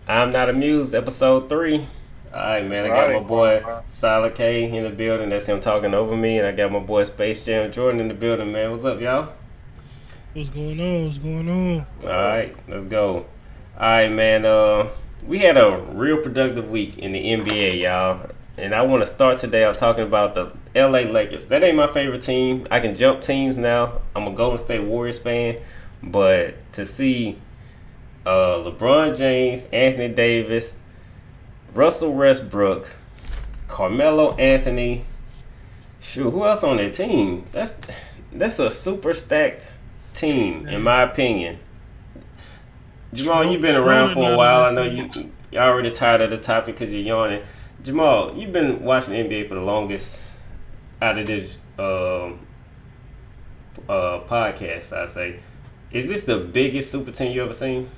I'm Not Amused, episode 3. Alright, man, I got my Right. boy Solid K in the building. That's him talking over me. And I got my boy Space Jam Jordan in the building, man. What's up, y'all? What's going on? What's going on? Alright, let's go. Alright, man, we had a real productive week in the NBA, y'all. And I want to start today out talking about the LA Lakers. That ain't my favorite team. I can jump teams now. I'm a Golden State Warriors fan. But to see LeBron James, Anthony Davis, Russell Westbrook, Carmelo Anthony. Shoot, who else on their team? That's a super stacked team, in my opinion. Jamal, you've been around for a while. I know you're already tired of the topic because you're yawning. Jamal, you've been watching the NBA for the longest out of this podcast, I say. Is this the biggest super team you ever seen?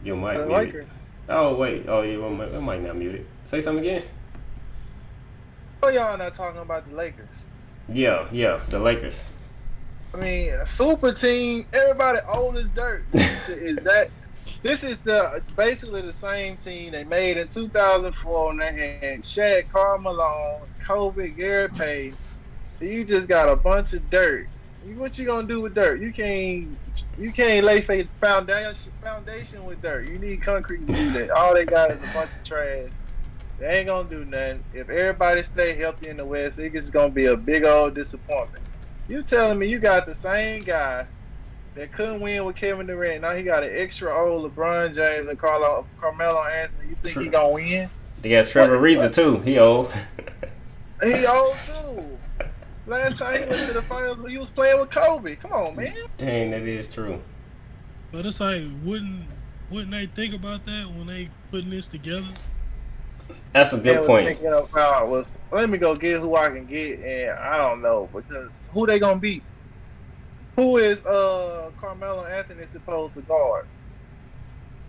Your mic The muted. Lakers. Oh wait. Oh yeah, your mic not muted. Say something again. Oh, y'all not talking about the Lakers. Yeah, the Lakers. I mean, a super team. Everybody old as dirt. This is basically the same team they made in 2004 when they had Shaq, Karl Malone, Kobe, Gary Payton. You just got a bunch of dirt. What you gonna do with dirt? You can't lay foundation with dirt. You need concrete to do that. All they got is a bunch of trash. They ain't gonna do nothing. If everybody stay healthy in the West, it's gonna be a big old disappointment. You telling me you got the same guy that couldn't win with Kevin Durant? Now he got an extra old LeBron James and Carmelo Anthony. You think he gonna win? They got Trevor Ariza too. He old. He old too. Last time he went to the finals, he was playing with Kobe. Come on, man. Dang, that is true. But it's like, wouldn't they think about that when they putting this together? That's a good Was point. thinking about was let me go get who I can get, and I don't know because who they gonna beat? Who is Carmelo Anthony supposed to guard?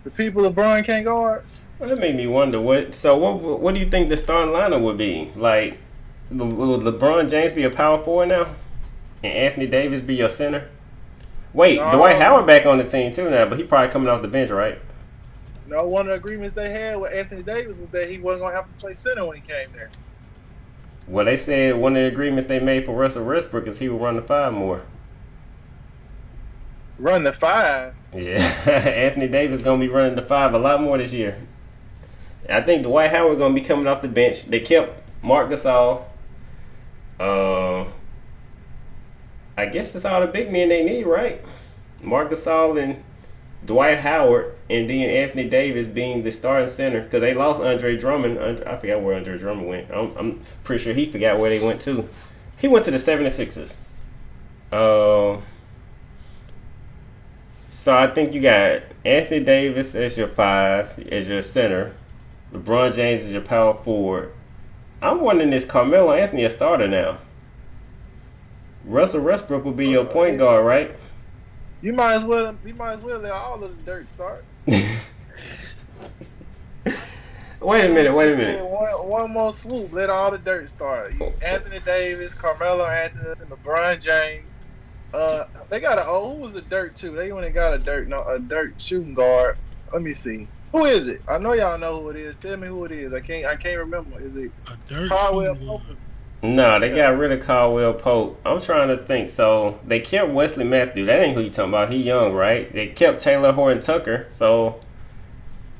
The people LeBron can't guard. Well, that made me wonder what do you think the starting lineup would be? Like, will LeBron James be a power forward now, and Anthony Davis be your center? Wait, No, Dwight Howard back on the team too now, but he probably coming off the bench, right? no. One of the agreements they had with Anthony Davis was that he wasn't gonna have to play center when he came there. Well, they said one of the agreements they made for Russell Westbrook is he will run the five more. Run the five. Yeah, Anthony Davis gonna be running the five a lot more this year. I think Dwight Howard gonna be coming off the bench. They kept Mark Gasol. I guess that's all the big men they need, right? Mark Gasol and Dwight Howard, and then Anthony Davis being the starting center because they lost Andre Drummond. I forgot where Andre Drummond went. I'm pretty sure he forgot where they went to. He went to the 76ers. So I think you got Anthony Davis as your five, as your center. LeBron James is your power forward. I'm wondering, is Carmelo Anthony a starter now? Russell Westbrook will be your point guard, right? You might as well. You might as well let all of the dirt start. Wait a minute. One more swoop. Let all the dirt start. Anthony Davis, Carmelo Anthony, LeBron James. They got who was the dirt too? They only got a dirt shooting guard. Let me see. Who is it? I know y'all know who it is. Tell me who it is. I can't remember. Is it A dirt Caldwell shooting Pope? guard. No, they got rid of Caldwell Pope. I'm trying to think. So they kept Wesley Matthews. That ain't who you talking about. He young, right? They kept Taylor Horton Tucker. So,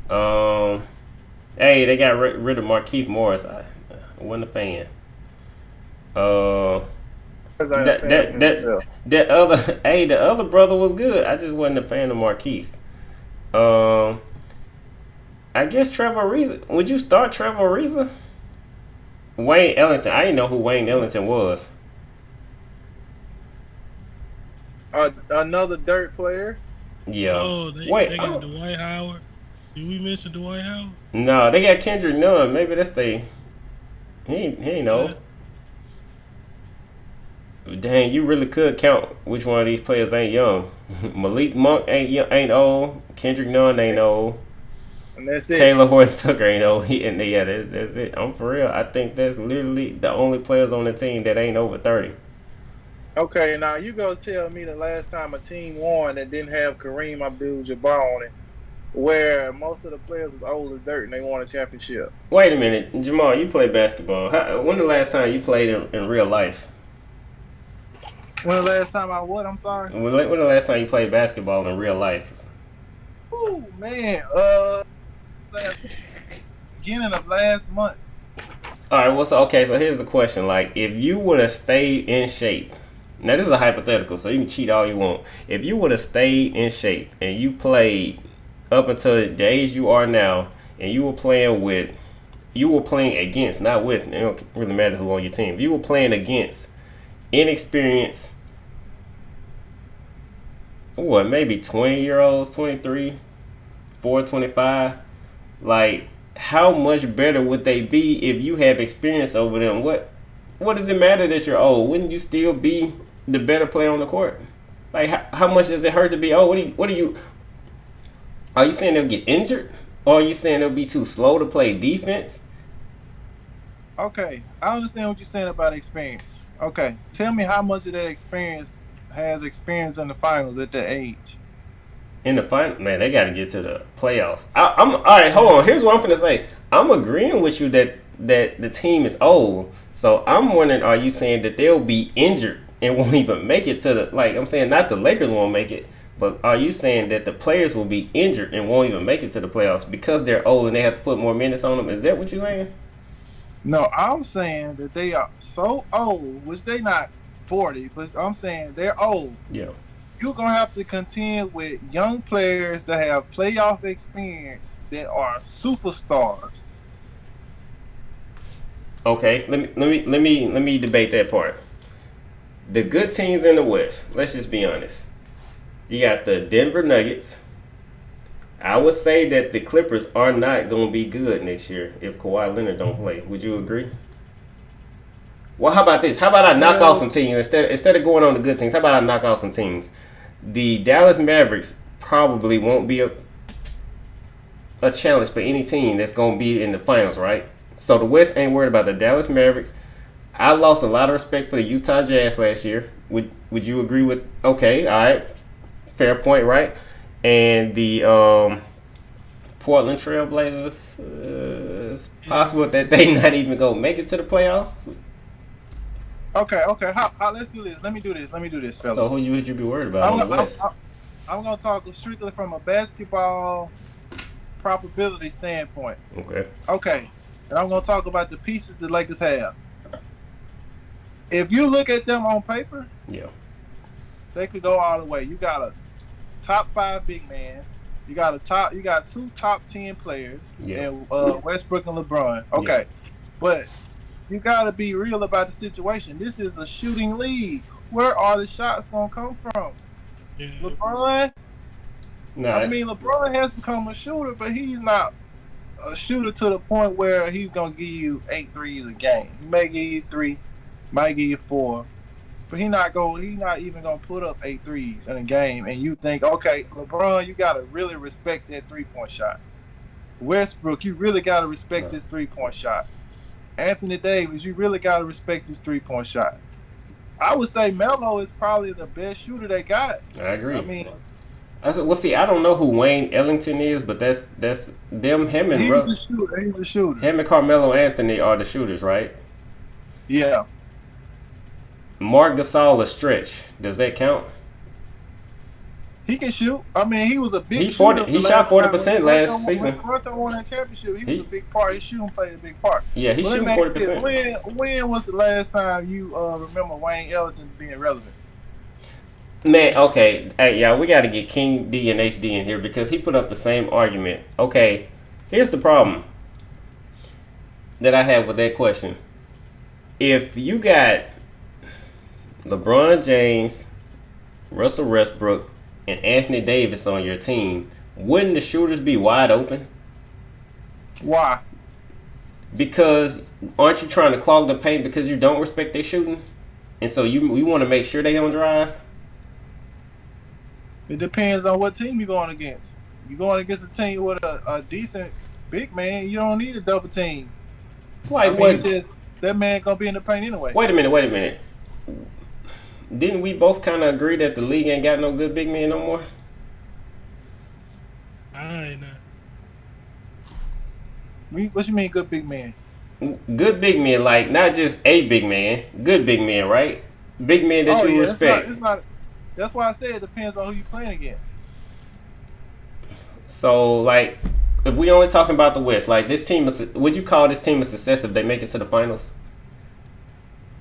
hey, they got rid of Markieff Morris. I wasn't a fan. Because I ain't a fan of himself. The other brother was good. I just wasn't a fan of Markeith. I guess Trevor Ariza. Would you start Trevor Ariza? Wayne Ellington. I didn't know who Wayne Ellington was. Another dirt player. Yeah. Oh, they got Dwight Howard. Did we mention Dwight Howard? No, they got Kendrick Nunn. Maybe that's they. He ain't old. Dang, you really could count which one of these players ain't young. Malik Monk ain't old. Kendrick Nunn ain't old. And that's it. Taylor Horton Tucker ain't old. That's it. I'm for real. I think that's literally the only players on the team that ain't over 30. Okay, now you go tell me the last time a team won that didn't have Kareem Abdul-Jabbar on it, where most of the players was old as dirt and they won a championship. Wait a minute, Jamal. You play basketball. When the last time you played in real life? When the last time I what? I'm sorry. When the last time you played basketball in real life? Oh man, say beginning of last month. All right. Well, so here's the question: like, if you would have stayed in shape. Now this is a hypothetical, so you can cheat all you want. If you would have stayed in shape and you played up until the age you are now, and you were playing against, not with. It don't really matter who on your team. If you were playing against inexperienced, what, maybe 20-year-olds, 23, 25, like, how much better would they be if you have experience over them? What does it matter that you're old? Wouldn't you still be the better player on the court? Like, how much does it hurt to be old? Are you saying they'll get injured? Or are you saying they'll be too slow to play defense? Okay, I understand what you're saying about experience. Okay, tell me how much of that experience has experience in the finals at that age. In the final, man, they got to get to the playoffs. I'm all right. Hold on. Here's what I'm gonna say. I'm agreeing with you that the team is old. So I'm wondering, are you saying that they'll be injured and won't even make it to the, like, I'm saying not the Lakers won't make it, but are you saying that the players will be injured and won't even make it to the playoffs because they're old and they have to put more minutes on them? Is that what you're saying? No, I'm saying that they are so old, which they not 40, but I'm saying they're old. Yeah. You're gonna have to contend with young players that have playoff experience that are superstars. Okay. Let me debate that part. The good teams in the West. Let's just be honest. You got the Denver Nuggets. I would say that the Clippers are not going to be good next year if Kawhi Leonard don't play. Would you agree? Well, how about this? How about I knock off some teams instead of going on the good teams? How about I knock off some teams? The Dallas Mavericks probably won't be a challenge for any team that's going to be in the finals, right? So the West ain't worried about the Dallas Mavericks. I lost a lot of respect for the Utah Jazz last year. Would you agree with? Okay, all right, fair point, right? And the Portland Trail Blazers, it's possible that they not even go make it to the playoffs. Okay. Let's do this. Let me do this, fellas. So who would you be worried about on the West? I'm going to talk strictly from a basketball probability standpoint. Okay. And I'm going to talk about the pieces the Lakers have. If you look at them on paper, yeah, they could go all the way. You got a top 5 big man. You got 2 top 10 players, and Westbrook and LeBron. Okay, yeah. But you got to be real about the situation. This is a shooting league. Where are the shots gonna come from? Yeah. LeBron. LeBron has become a shooter, but he's not a shooter to the point where he's gonna give you 8 threes a game. He may give you 3, might give you 4. But he's not even gonna put up 8 threes in a game, and you think, okay, LeBron, you gotta really respect that 3-point shot. Westbrook, you really gotta respect this 3-point shot. Anthony Davis, you really gotta respect this 3-point shot. I would say Melo is probably the best shooter they got. I agree. I mean, well, see, I don't know who Wayne Ellington is, but that's them. Him and he's a shooter. Him and Carmelo Anthony are the shooters, right? Yeah. Mark Gasol a stretch. Does that count? He can shoot. I mean, he was a big shooter. He shot 40% last season. When Toronto won that championship, he was a big part. His shooting played a big part. Yeah, he shooting 40%. When was the last time you remember Wayne Ellington being relevant? Man, okay. Hey, y'all, we got to get King D and HD in here because he put up the same argument. Okay, here's the problem that I have with that question. If you got LeBron James, Russell Westbrook, and Anthony Davis on your team, wouldn't the shooters be wide open? Why? Because aren't you trying to clog the paint because you don't respect their shooting? And so we want to make sure they don't drive? It depends on what team you're going against. You're going against a team with a decent big man, you don't need a double team. That man going to be in the paint anyway. Wait a minute. didn't we both kind of agree that the league ain't got no good big men no more? I ain't not. What you mean, good big man? Good big men, like not just a big man, good big men, right? Big men that you respect. It's not. That's why I said it depends on who you playing against. So, like, if we only talking about the West, like this team, would you call this team a success if they make it to the finals?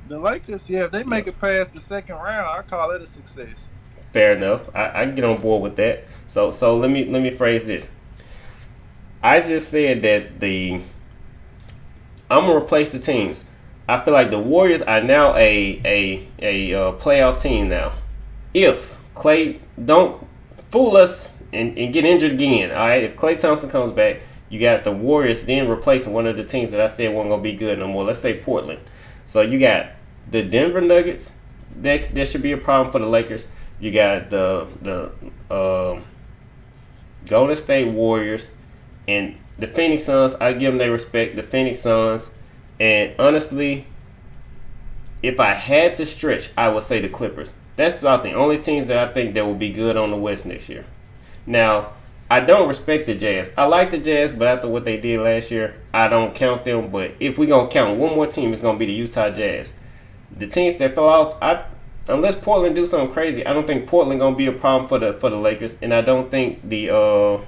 The Lakers, yeah, if they make it past the second round, I call it a success. Fair enough. I can get on board with that. So let me phrase this. I just said that I'm gonna replace the teams. I feel like the Warriors are now a playoff team now. If Klay don't fool us and get injured again, all right. If Klay Thompson comes back, you got the Warriors then replacing one of the teams that I said wasn't gonna be good no more. Let's say Portland. So you got the Denver Nuggets. That should be a problem for the Lakers. You got the Golden State Warriors and the Phoenix Suns. I give them their respect. The Phoenix Suns, and honestly, if I had to stretch, I would say the Clippers. That's about the only teams that I think that will be good on the West next year. Now, I don't respect the Jazz. I like the Jazz, but after what they did last year, I don't count them. But if we're going to count one more team, it's going to be the Utah Jazz. The teams that fell off, unless Portland do something crazy, I don't think Portland going to be a problem for the Lakers. And I don't think the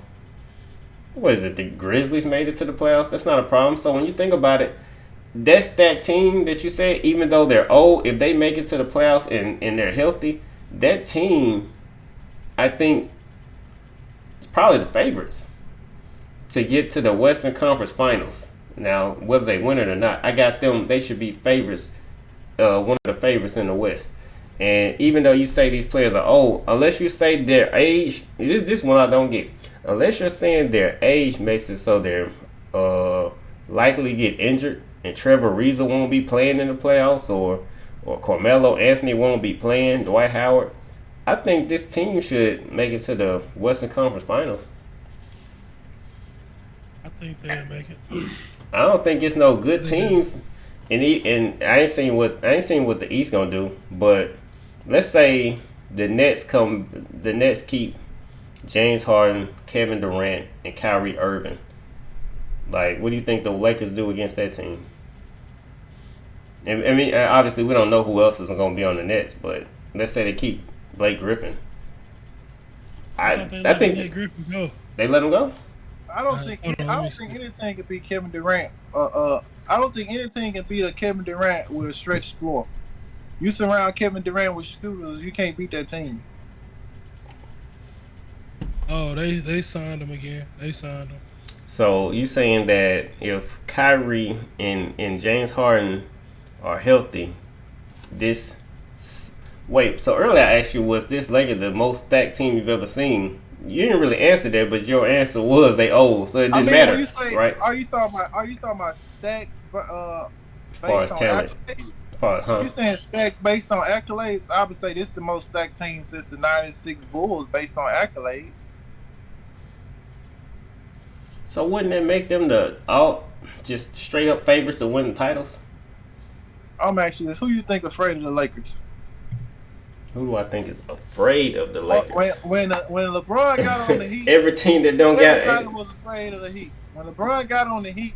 Grizzlies made it to the playoffs. That's not a problem. So when you think about it, that's that team that you said, even though they're old, if they make it to the playoffs and they're healthy, that team, I think, is probably the favorites to get to the Western Conference Finals. Now, whether they win it or not, I got them. They should be favorites, one of the favorites in the West. And even though you say these players are old, unless you say their age, this one I don't get. Unless you're saying their age makes it so they're likely to get injured, and Trevor Ariza won't be playing in the playoffs, or Carmelo Anthony won't be playing, Dwight Howard, I think this team should make it to the Western Conference Finals. I think they'll make it. I don't think it's no good teams, and I ain't seen what the East gonna do. But let's say the Nets keep James Harden, Kevin Durant, and Kyrie Irving. Like, what do you think the Lakers do against that team? I mean, obviously, we don't know who else is going to be on the Nets, but let's say they keep Blake Griffin. I think Blake Griffin go. They let him go. I don't think any team can beat Kevin Durant. I don't think any team can beat a Kevin Durant with a stretch floor. You surround Kevin Durant with shooters, you can't beat that team. Oh, they signed him again. They signed him. So you saying that if Kyrie and James Harden are healthy, so earlier I asked you, was this Lakers the most stacked team you've ever seen? You didn't really answer that, but your answer was they old, so it didn't matter, right? Are you talking about stacked as far as talent? You saying stacked based on accolades? I would say this is the most stacked team since the '96 Bulls based on accolades. So wouldn't that make them just straight up favorites to win the titles? I'm asking this: who you think afraid of the Lakers? Who do I think is afraid of the Lakers? When LeBron got on the Heat, every team that don't got everybody was afraid of the Heat. When LeBron got on the Heat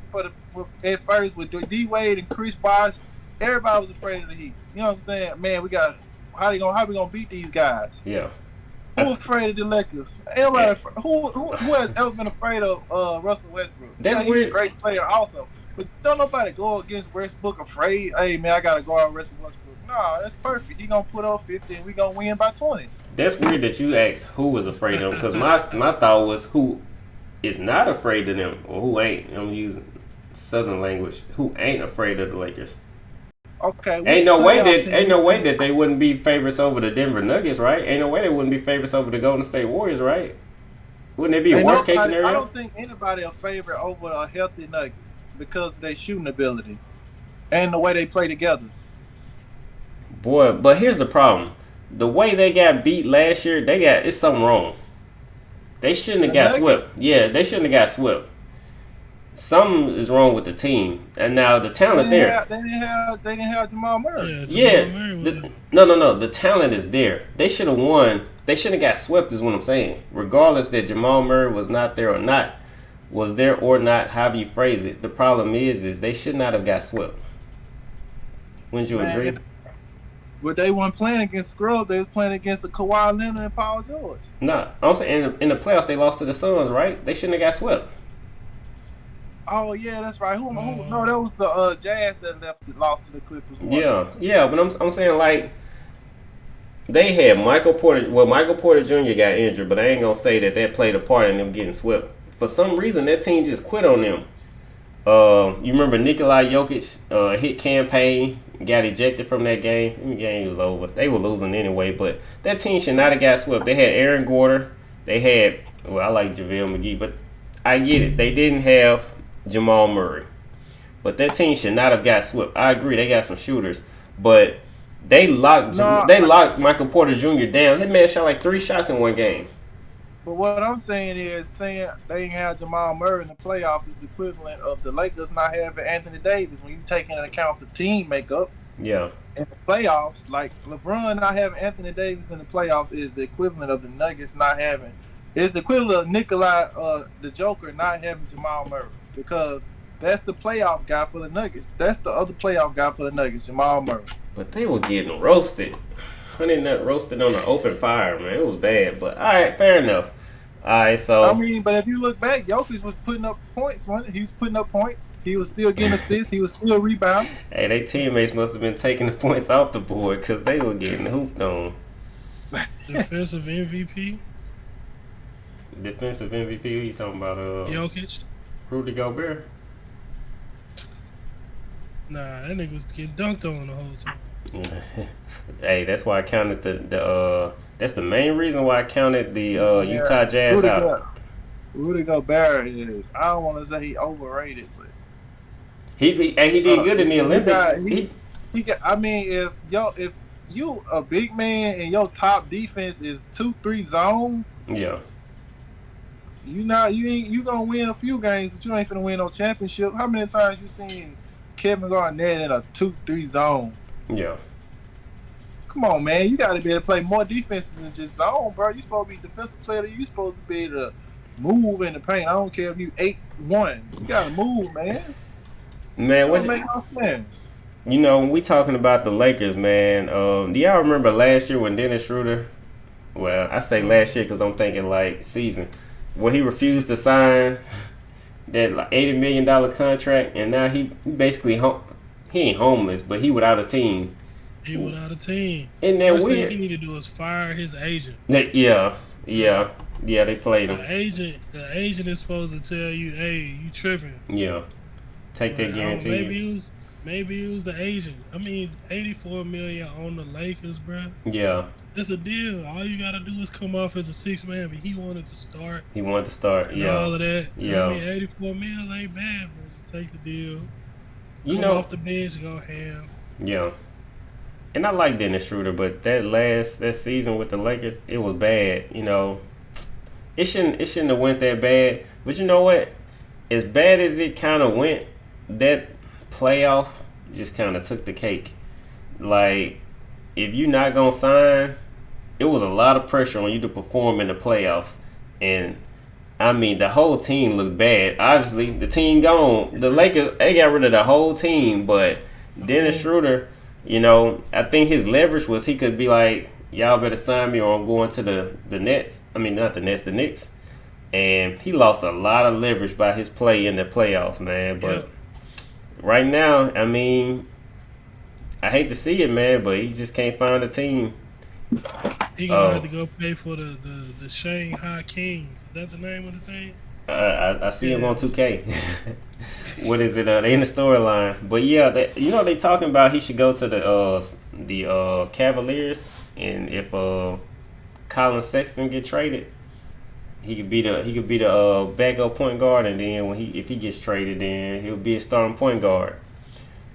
at first with D Wade and Chris Bosh, everybody was afraid of the Heat. You know what I'm saying? Man, how we gonna beat these guys? Yeah. Who afraid of the Lakers? Everybody. Who has ever been afraid of Russell Westbrook? That's weird. He's a great player also, but don't nobody go against Westbrook afraid. Hey man, I gotta go out Russell Westbrook. No, that's perfect. He gonna put up 50 and we gonna win by 20. That's weird that you asked who was afraid of him, because my thought was who is not afraid of them, or who ain't. I'm using Southern language. Who ain't afraid of the Lakers? Okay. Ain't no way that they wouldn't be favorites over the Denver Nuggets, right? Ain't no way they wouldn't be favorites over the Golden State Warriors, right? Wouldn't it be a worst case scenario? I don't think anybody a favorite over a healthy Nuggets because of their shooting ability and the way they play together. Boy, but here's the problem: the way they got beat last year, it's something wrong. They shouldn't have got swept. Yeah, they shouldn't have got swept. something is wrong with the team. And now the talent there. They didn't have Jamal Murray. Yeah, Yeah. Jamal Murray was No. The talent is there. They should have won. They shouldn't have got swept, is what I'm saying. Regardless that Jamal Murray was not there or not, was there or not, however you phrase it. The problem is they should not have got swept. Wouldn't you agree? But they weren't playing against Scrubs. They was playing against the Kawhi Leonard and Paul George. Nah, I'm saying in the playoffs they lost to the Suns, right? They shouldn't have got swept. Oh yeah, that's right. Who? No, that was the Jazz that lost to the Clippers. Yeah. But I'm saying like they had Michael Porter. Well, Michael Porter Jr. got injured, but I ain't gonna say that played a part in them getting swept. For some reason, that team just quit on them. You remember Nikola Jokic hit campaign, got ejected from that game. The game was over. They were losing anyway, but that team should not have got swept. They had Aaron Gordon. They had, well, I like JaVale McGee, but I get it. They didn't have Jamal Murray. But that team should not have got swept. I agree, they got some shooters, but they locked Michael Porter Jr. down. That man shot like 3 shots in one game. But what I'm saying is, saying they didn't have Jamal Murray in the playoffs is the equivalent of the Lakers not having Anthony Davis. When you take into account the team makeup, Yeah. in the playoffs, like LeBron not having Anthony Davis in the playoffs is the equivalent of the Nuggets not having. It's the equivalent of Nikolai, the Joker, not having Jamal Murray, because that's the playoff guy for the Nuggets. That's the other playoff guy for the Nuggets, Jamal Murray. But they were getting roasted. Honey Nut roasted on an open fire, man. It was bad. But all right, fair enough. All right, so I mean, but if you look back, Jokic was putting up points. He was putting up points. He was still getting assists. He was still rebounding. hey, they teammates must have been taking the points off the board because they were getting hooped on. defensive MVP. Defensive MVP? Who you talking about? Jokic. Rudy Gobert. Nah, that nigga was getting dunked on the whole time. Hey, that's why I counted the that's the main reason why I counted the Utah Jazz out. Rudy Gobert is, I don't want to say he overrated, but he did good in the Olympics. He got, I mean, if you a big man and your top defense is 2-3 zone, yeah, you gonna win a few games, but you ain't finna win no championship. How many times you seen Kevin Garnett in a 2-3 zone? Yeah. Come on, man. You got to be able to play more defenses than just zone, bro. You supposed to be defensive player. You supposed to be able to move in the paint. I don't care if you 8-1. You got to move, man. Man, what make no sense? You know, when we talking about the Lakers, man, do y'all remember last year when Dennis Schroeder, well, I say last year because I'm thinking like season, when he refused to sign that like $80 million contract, and now he basically he ain't homeless, but he without a team. He without a team. Isn't that First weird? thing he need to do is fire his agent. Yeah, they played him. The agent is supposed to tell you, hey, you tripping. Yeah. Take that guarantee. Maybe it was the agent. I mean, $84 million on the Lakers, bro. Yeah. That's a deal. All you gotta do is come off as a 6-man, but he wanted to start. Yeah. All of that. Yeah. I mean, $84 million ain't bad, bro. Take the deal. You come know, off the bench, go ham. Yeah. And I like Dennis Schroeder, but that season with the Lakers, it was bad. You know, it shouldn't have went that bad. But you know what? As bad as it kind of went, that playoff just kind of took the cake. Like, if you're not gonna sign, it was a lot of pressure on you to perform in the playoffs. And I mean, the whole team looked bad. Obviously, the team gone. The Lakers, they got rid of the whole team, but Dennis Schroeder, you know, I think his leverage was he could be like, y'all better sign me or I'm going to the Nets. I mean, not the Nets, the Knicks. And he lost a lot of leverage by his play in the playoffs, man. But right now, I mean, I hate to see it, man, but he just can't find a team. He gonna have to go play for the Shanghai Kings. Is that the name of the team? I see him on 2K. What is it? They in the storyline, but yeah, they talking about he should go to the Cavaliers, and if Colin Sexton get traded, he could be the backup point guard, and then if he gets traded, then he'll be a starting point guard.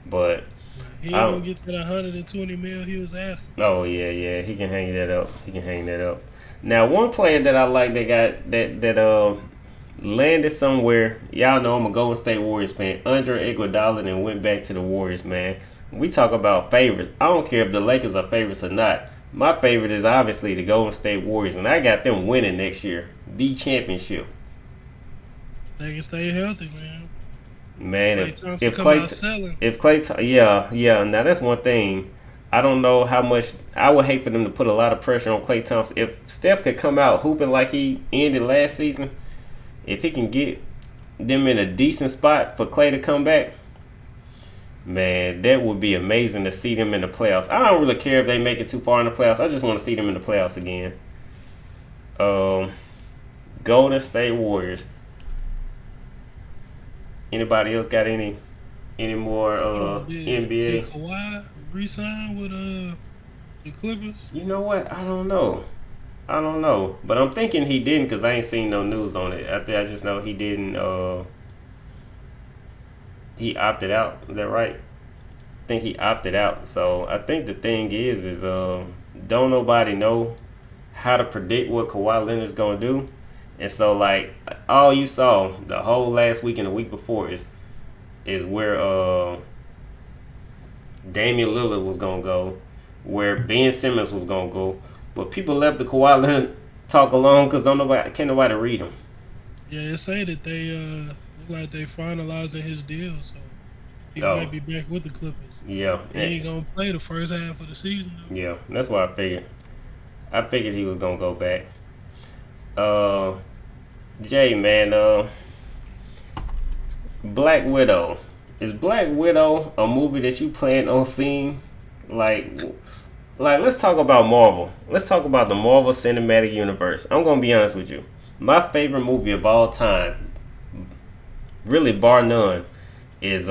But he ain't gonna get to the $120 million he was asking. Oh yeah, he can hang that up. Now, one player that I like that landed somewhere. Y'all know I'm a Golden State Warriors fan. Andre Iguodala and went back to the Warriors, man. We talk about favorites. I don't care if the Lakers are favorites or not. My favorite is obviously the Golden State Warriors, and I got them winning next year, the championship. They can stay healthy, man. Man, Klay Thompson if come Clay, out selling. if Clay, yeah. Now that's one thing. I don't know how much. I would hate for them to put a lot of pressure on Clay Thompson. If Steph could come out hooping like he ended last season, if he can get them in a decent spot for Clay to come back, man, that would be amazing to see them in the playoffs. I don't really care if they make it too far in the playoffs. I just want to see them in the playoffs again. Golden State Warriors. Anybody else got any more NBA? Did Kawhi re-sign with the Clippers? You know what? I don't know. But I'm thinking he didn't because I ain't seen no news on it. I just know he didn't. He opted out. Is that right? I think he opted out. So I think the thing is don't nobody know how to predict what Kawhi Leonard's gonna do. And so like all you saw the whole last week and the week before is where Damian Lillard was gonna go, where Ben Simmons was gonna go, but people left the Kawhi Leonard talk alone because can't nobody read him. Yeah, they say that they look like they finalizing his deal, so he might be back with the Clippers. Yeah, he ain't gonna play the first half of the season, though. Yeah, that's what I figured. I figured he was gonna go back. Jay, man, Black Widow. Is Black Widow a movie that you plan on seeing? Like let's talk about Marvel. Let's talk about the Marvel Cinematic Universe. I'm gonna be honest with you. My favorite movie of all time, really bar none, is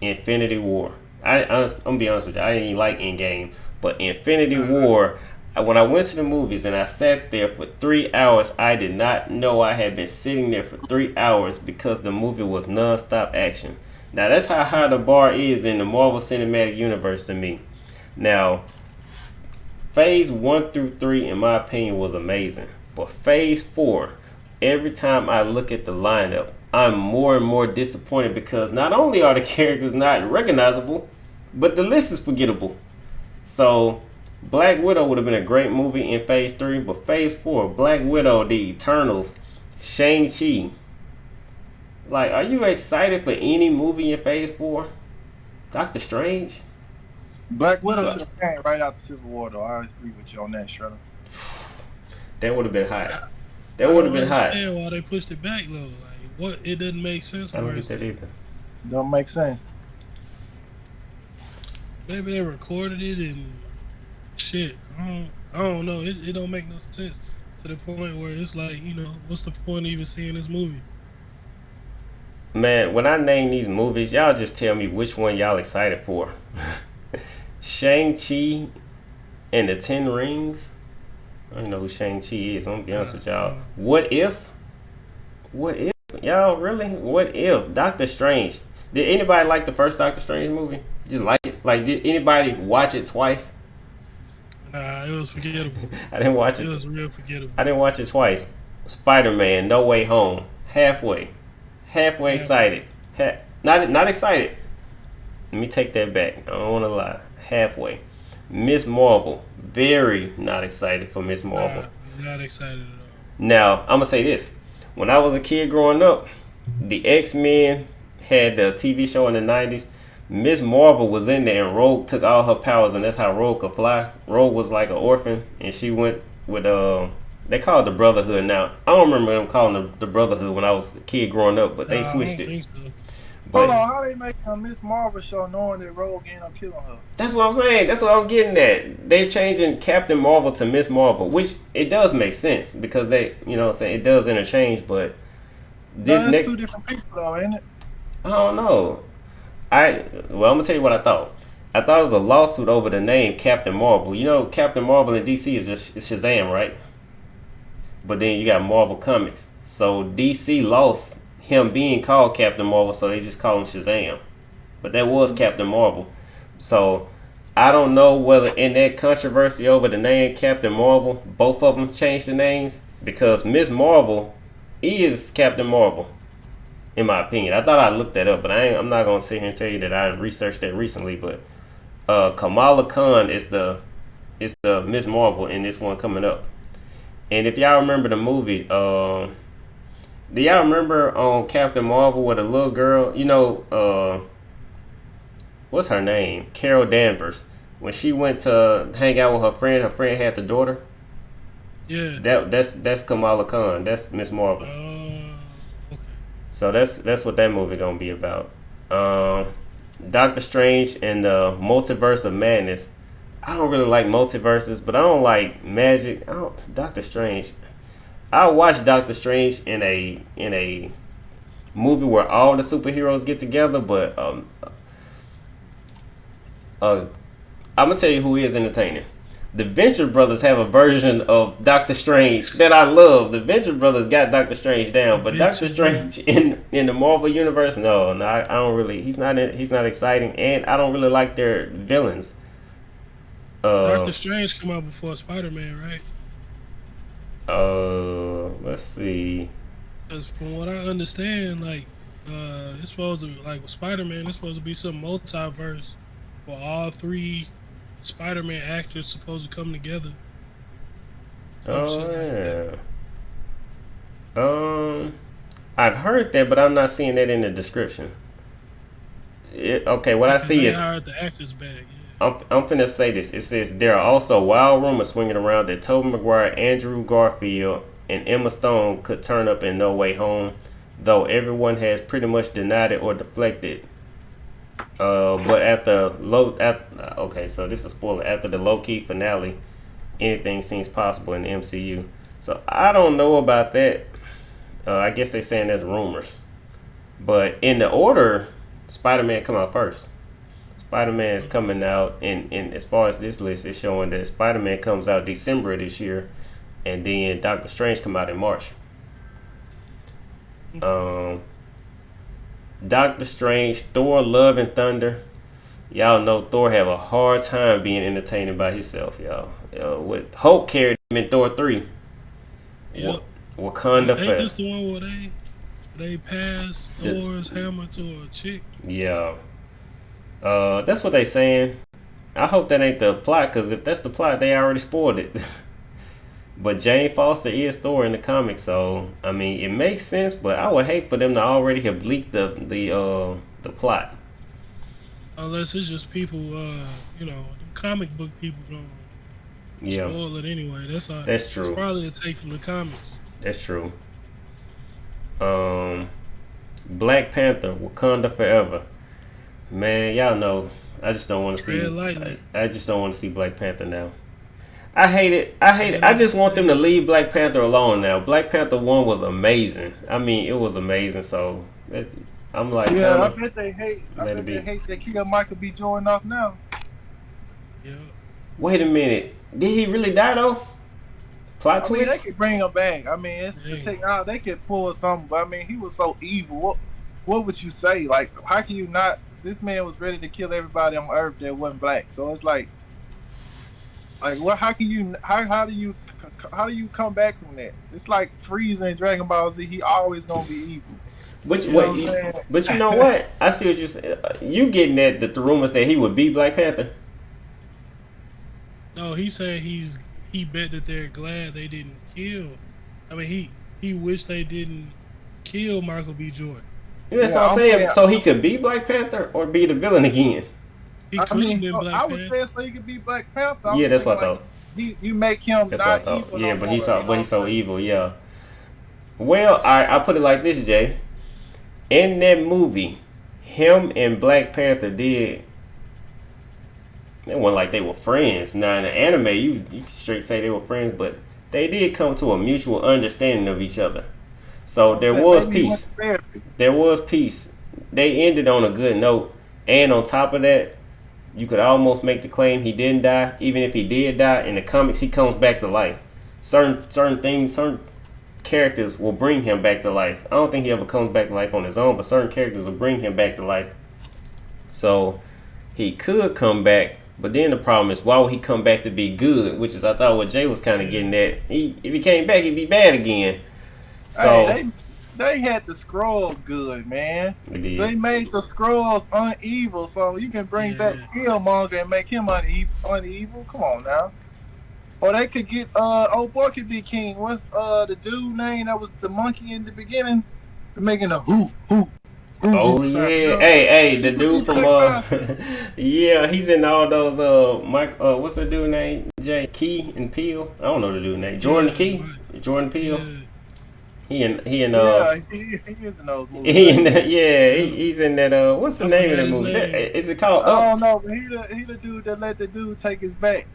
Infinity War. I'm gonna be honest with you. I didn't like Endgame, but Infinity War. When I went to the movies and I sat there for 3 hours, I did not know I had been sitting there for 3 hours because the movie was non-stop action. Now that's how high the bar is in the Marvel Cinematic Universe to me. Now, Phase 1 through 3, in my opinion, was amazing. But Phase 4, every time I look at the lineup, I'm more and more disappointed because not only are the characters not recognizable, but the list is forgettable. So Black Widow would have been a great movie in Phase 3, but Phase 4, Black Widow, The Eternals, Shang-Chi. Like, are you excited for any movie in Phase 4? Doctor Strange? Black Widow should have came right out the Civil War, though. I agree with you on that, Shredder. That would have been hot. That would have been hot. I don't understand why they pushed it back, though. Like, what? It doesn't make sense. I don't get that either. Don't make sense. Maybe they recorded it and shit. I don't know. It don't make no sense to the point where it's like, what's the point of even seeing this movie? Man, when I name these movies, y'all just tell me which one y'all excited for. Shang-Chi and the Ten Rings. I don't know who Shang-Chi is. I'm gonna be honest with y'all. What if? Y'all really? What if? Doctor Strange. Did anybody like the first Doctor Strange movie? Just like it? Like, did anybody watch it twice? Nah, it was forgettable. I didn't watch it. It was real forgettable. I didn't watch it twice. Spider-Man, No Way Home. Halfway excited. Not excited. Let me take that back. I don't want to lie. Halfway. Miss Marvel. Very not excited for Miss Marvel. Not excited at all. Now, I'm going to say this. When I was a kid growing up, the X-Men had the TV show in the 90s. Miss Marvel was in there and Rogue took all her powers, and that's how Rogue could fly. Rogue was like an orphan, and she went with they call it the Brotherhood now. I don't remember them calling the Brotherhood when I was a kid growing up, but they switched it. So. But hold on, how they make a Miss Marvel show knowing that Rogue ended up killing her? that's what I'm saying. That's what I'm getting at. They changing Captain Marvel to Miss Marvel, which it does make sense because they, it does interchange. But this next two different people though, ain't it? I don't know. I'm gonna tell you what I thought. I thought it was a lawsuit over the name Captain Marvel. Captain Marvel in DC is just Shazam, right? But then you got Marvel Comics. So DC lost him being called Captain Marvel, so they just call him Shazam. But that was Captain Marvel. So I don't know whether in that controversy over the name Captain Marvel, both of them changed the names, because Miss Marvel he is Captain Marvel, in my opinion. I thought I looked that up, but I'm not gonna sit here and tell you that I researched that recently. But Kamala Khan is the Miss Marvel in this one coming up. And if y'all remember the movie, do y'all remember on Captain Marvel with a little girl? What's her name? Carol Danvers. When she went to hang out with her friend had the daughter. Yeah. That's Kamala Khan. That's Miss Marvel. Okay. So that's what that movie gonna be about. Doctor Strange and the Multiverse of Madness. I don't really like multiverses, but I don't like magic. Doctor Strange. I watch Doctor Strange in a movie where all the superheroes get together, but I'm gonna tell you who is entertaining. The Venture Brothers have a version of Doctor Strange that I love. The Venture Brothers got Doctor Strange down, but Doctor Strange in the Marvel universe, no, I don't really. He's not exciting, and I don't really like their villains. Doctor Strange come out before Spider-Man, right? Let's see. Because from what I understand, like, it's supposed to, like, with Spider-Man, it's supposed to be some multiverse where all three Spider-Man actors supposed to come together. I've heard that, but I'm not seeing that in the description. What I see is hired the actors back. Yeah. I'm finna say this. It says there are also wild rumors swinging around that Tobey Maguire, Andrew Garfield, and Emma Stone could turn up in No Way Home, though everyone has pretty much denied it or deflected. But so this is a spoiler. After the low-key finale, anything seems possible in the MCU. So I don't know about that. I guess they're saying there's rumors. But in the order, Spider-Man come out first. Spider-Man is coming out, and as far as this list is showing that Spider-Man comes out December of this year, and then Doctor Strange come out in March. Doctor Strange, Thor, Love and Thunder. Y'all know Thor have a hard time being entertained by himself, y'all. With Hulk carried him in Thor 3. Yep. Wakanda Ain't Forever. this the one where they passed Thor's hammer to a chick? Yeah. That's what they saying. I hope that ain't the plot, because if that's the plot, they already spoiled it. But Jane Foster is Thor in the comics, so I mean it makes sense. But I would hate for them to already have leaked the plot. Unless it's just people, comic book people gonna spoil it anyway. That's true. It's probably a take from the comics. That's true. Black Panther, Wakanda Forever. Man, y'all know I just don't want to see. I just don't want to see Black Panther now. I hate it. I just want them to leave Black Panther alone now. Black Panther 1 was amazing. I mean, it was amazing. So I'm like, I bet they hate. I bet they hate that Keegan Michael B. Jordan off now. Yeah. Wait a minute. Did he really die though? Plot twist. They could bring him back. I mean, they could pull something. But I mean, he was so evil. What would you say? Like, how can you not? This man was ready to kill everybody on Earth that wasn't black. So it's like what? How can you? How do you come back from that? It's like Frieza in Dragon Ball Z. He always gonna be evil. But you know what? I see what you saying. You getting at the rumors that he would be Black Panther? No, he said he bet that they're glad they didn't kill. I mean, he wished they didn't kill Michael B. Jordan. Yeah, that's what I'm saying. So he could be Black Panther or be the villain again. He could have been Black Panther. I was saying so he could be Black Panther. Yeah, that's what I thought. You make him not evil. Yeah, but he's so evil. Yeah. Well, I put it like this, Jay. In that movie, him and Black Panther did. It wasn't like they were friends. Now in the anime, you straight say they were friends, but they did come to a mutual understanding of each other. So there was peace. There was peace. They ended on a good note. And on top of that, you could almost make the claim he didn't die. Even if he did die, in the comics, he comes back to life. Certain things, certain characters will bring him back to life. I don't think he ever comes back to life on his own, but certain characters will bring him back to life. So he could come back, but then the problem is, why would he come back to be good? Which is, I thought, what Jay was kind of getting at. If he came back, he'd be bad again. So they had the scrolls good, man. we did. They made the scrolls unevil, so you can bring back Yeah. Killmonger and make him unevil. Come on now. Or they could get old boy could be king. What's the dude name that was the monkey in the beginning? They're making a who Oh sound. You yeah, know? hey, the He could be dude from Black yeah, he's in all those Mike what's the dude name? Jay Key and Peel. I don't know the dude name. Jordan Key, Jordan Peel. Yeah. He in Yeah, he is in those movies. he in that, yeah, he's in that what's the I name of forgot that his movie? name. Is it called I Up? don't know, but he the dude that let the dude take his back.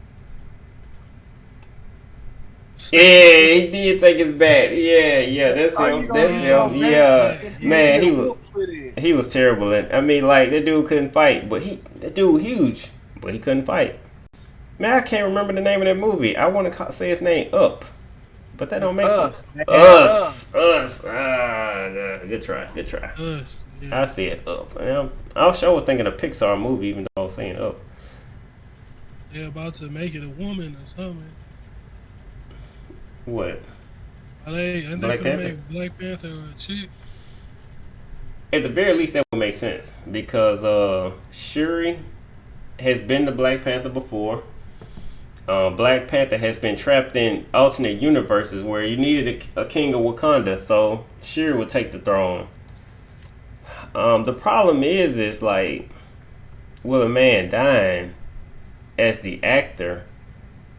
Yeah, he did take his bat. Yeah, that's How you him. gonna That's get him. no Yeah, back and man, get he was whooped with it? he was terrible. I mean, like that dude couldn't fight, but that dude huge, but he couldn't fight. Man, I can't remember the name of that movie. I want to say his name Up, but that don't make sense. Man, Us. Good try. Us. Yeah. I said Up. I sure was thinking a Pixar movie, even though I was saying Up. They're about to make it a woman or something. What? Are they Black gonna Panther? make Black Panther a chick? At the very least, that would make sense because Shuri has been the Black Panther before. Black Panther has been trapped in alternate universes where you needed a king of Wakanda, so Shuri would take the throne. The problem is like, with a man dying as the actor,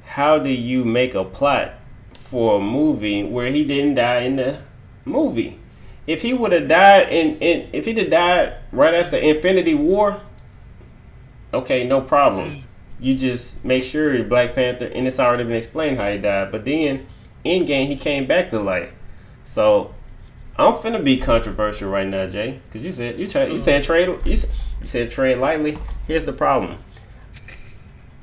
how do you make a plot for a movie where he didn't die in the movie? If he would have died if he'd have died right after Infinity War, okay, no problem. You just make sure you're Black Panther, and it's already been explained how he died. But then, Endgame, he came back to life. So I'm finna be controversial right now, Jay, because you said trade lightly. Here's the problem: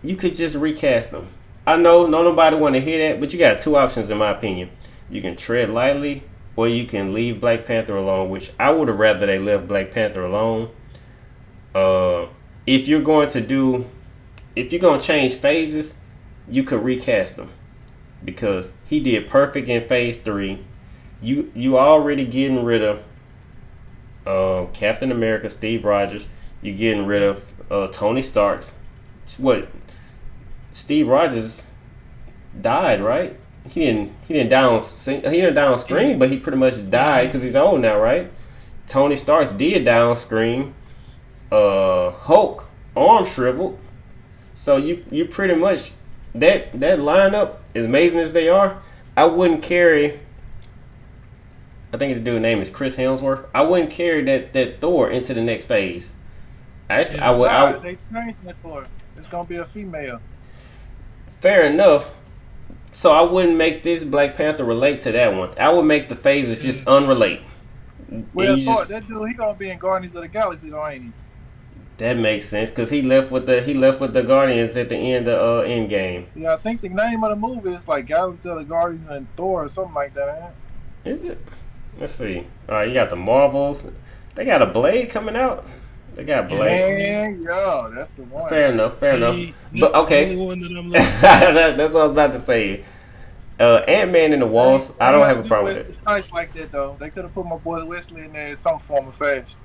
you could just recast them. I know nobody want to hear that, but you got two options in my opinion. You can tread lightly, or you can leave Black Panther alone, which I would have rather they left Black Panther alone. If you're going to change phases, you could recast him because he did perfect in phase 3. You already getting rid of Captain America, Steve Rogers. You're getting rid of Tony Stark's. What? Steve Rogers died, right? He didn't die on screen, but he pretty much died because he's old now, right? Tony Stark's did die on screen. Hulk arm shriveled. So you pretty much that lineup, as amazing as they are, I wouldn't carry. I think the dude's name is Chris Hemsworth. I wouldn't carry that Thor into the next phase. Actually, I would. They changed it for. It's gonna be a female. Fair enough. So I wouldn't make this Black Panther relate to that one. I would make the phases just unrelate. Well, Thor, that dude, he gonna be in Guardians of the Galaxy, though, ain't he? That makes sense because he left with the Guardians at the end of Endgame. Yeah, I think the name of the movie is like Galaxy of the Guardians and Thor or something like that, ain't Is it? Let's see. All right, you got the Marvels. They got a Blade coming out. They got Blade. Man, yeah, that's the one. Fair enough. That's But okay, the only one that I'm looking at. that's what I was about to say. Ant-Man and the Wasp. I don't have a problem with it. It's nice like that though. They could have put my boy Wesley in there in some form of fashion.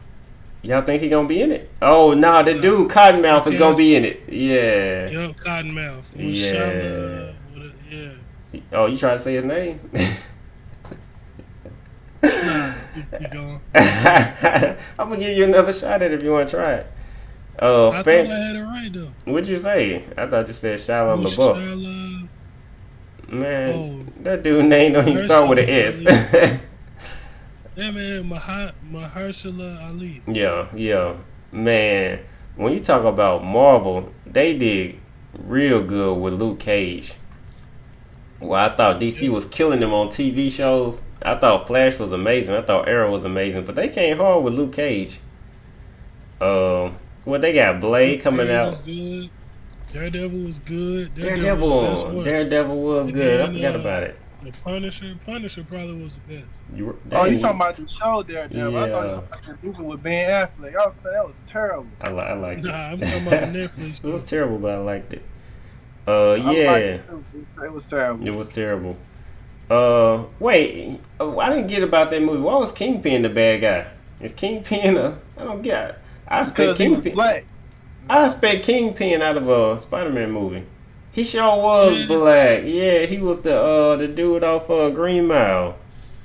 Y'all think he gonna be in it? Oh no, the dude Cottonmouth is gonna be in it. Yeah. Yo, Cottonmouth. Yeah. Yeah. Oh, you trying to say his name? Nah, you going. I'm gonna give you another shot at it if you want to try it. I thought I had it right though. What'd you say? I thought you said Shia LaBeouf. Man, that dude name don't even start with an S. Yeah, man, Mahershala Ali. Yeah. Man, when you talk about Marvel, they did real good with Luke Cage. Well, I thought DC was killing them on TV shows. I thought Flash was amazing. I thought Arrow was amazing. But they came hard with Luke Cage. Well, they got Blade coming out. Was good. Daredevil was good. Daredevil was good. I forgot about it. The Punisher probably was the best. You talking about the show Daredevil? Yeah. I thought you was talking about the movie with Ben Affleck. I was saying that was terrible. I liked it. Nah, I'm talking about Netflix. It was terrible, but I liked it. Yeah. It was terrible. It was terrible. Wait. I didn't get about that movie. Why was Kingpin the bad guy? Is Kingpin a? I don't get. I expect Because he was Kingpin. black. I No. expect Kingpin out of a Spider-Man movie. He sure was Yeah, black. Yeah, he was the dude off Green Mile.